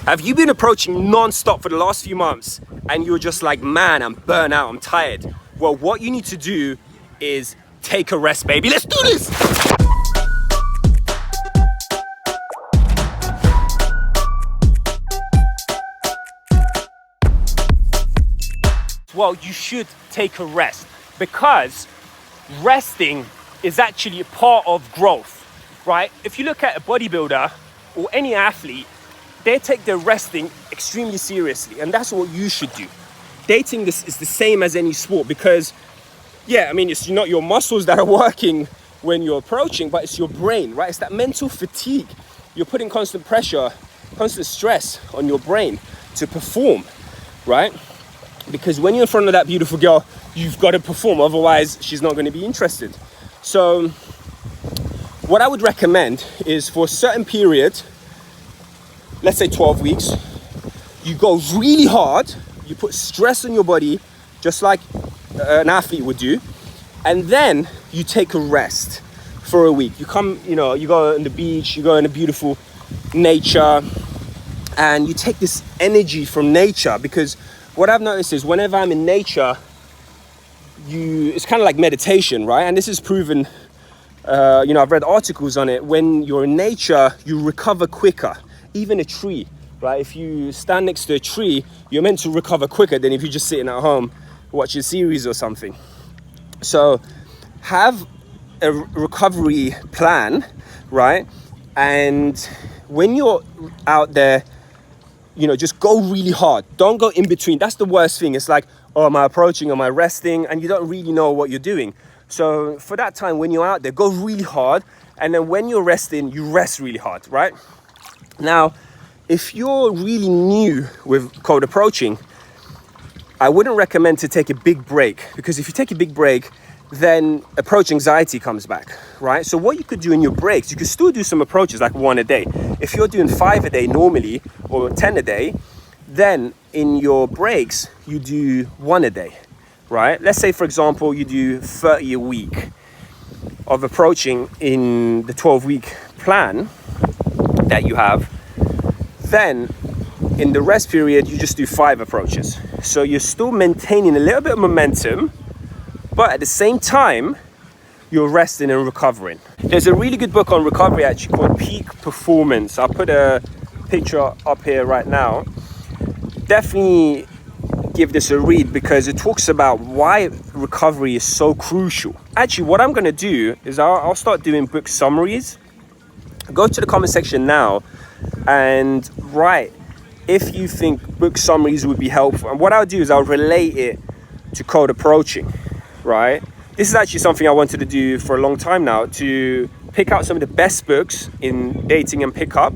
Have you been approaching non-stop for the last few months and you're just like, man, I'm burnt out, I'm tired? Well, what you need to do is take a rest, baby. Let's do this. Well, you should take a rest, because resting is actually a part of growth, right? If you look at a bodybuilder or any athlete, they take their resting extremely seriously, and that's what you should do. Dating this is the same as any sport, because yeah, I mean, it's not your muscles that are working when you're approaching, but it's your brain, right? It's that mental fatigue. You're putting constant pressure, constant stress on your brain to perform, right? Because when you're in front of that beautiful girl, you've got to perform, otherwise she's not going to be interested. So what I would recommend is, for a certain period, let's say 12 weeks, you go really hard, you put stress on your body, just like an athlete would do, and then you take a rest for a week. You come, you go on the beach, you go in a beautiful nature, and you take this energy from nature. Because what I've noticed is, whenever I'm in nature, it's kind of like meditation, right? And this is proven, I've read articles on it. When you're in nature, you recover quicker. Even a tree, right? If you stand next to a tree, you're meant to recover quicker than if you're just sitting at home watching a series or something. So have a recovery plan, right? And when you're out there, just go really hard. Don't go in between. That's the worst thing. It's like, oh, am I approaching? Am I resting? And you don't really know what you're doing. So for that time, when you're out there, go really hard. And then when you're resting, you rest really hard, right? Now, if you're really new with cold approaching, I wouldn't recommend to take a big break, because if you take a big break, then approach anxiety comes back, right? So what you could do in your breaks, you could still do some approaches, like 1 a day. If you're doing 5 a day normally, or 10 a day, then in your breaks, you do 1 a day, right? Let's say, for example, you do 30 a week of approaching in the 12-week plan that you have. Then in the rest period, you just do 5 approaches. So you're still maintaining a little bit of momentum, but at the same time, you're resting and recovering. There's a really good book on recovery actually called Peak Performance. I'll put a picture up here right now. Definitely give this a read, because it talks about why recovery is so crucial. Actually, what I'm going to do is I'll start doing book summaries. Go to the comment section now and write if you think book summaries would be helpful. And what I'll do is I'll relate it to cold approaching, right? This is actually something I wanted to do for a long time now, to pick out some of the best books in dating and pickup,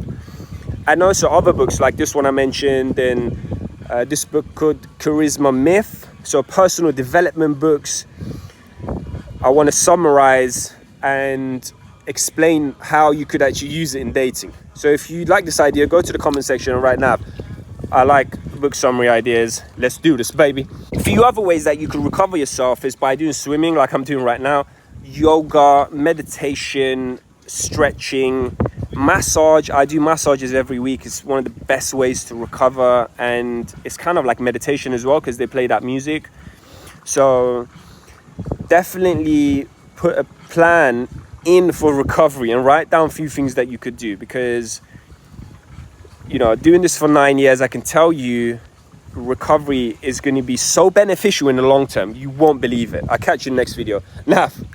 and also other books like this one I mentioned, and this book called Charisma Myth. So personal development books. I want to summarize and explain how you could actually use it in dating. So if you like this idea, go to the comment section and write now, I like book summary ideas. Let's do this, baby. A few other ways that you can recover yourself is by doing swimming, like I'm doing right now, yoga, meditation, stretching, massage. I do massages every week. It's one of the best ways to recover, and it's kind of like meditation as well, because they play that music. So definitely put a plan in for recovery and write down a few things that you could do, because doing this for 9 years, I can tell you recovery is going to be so beneficial in the long term. You won't believe it. I'll catch you in the next video. Naf.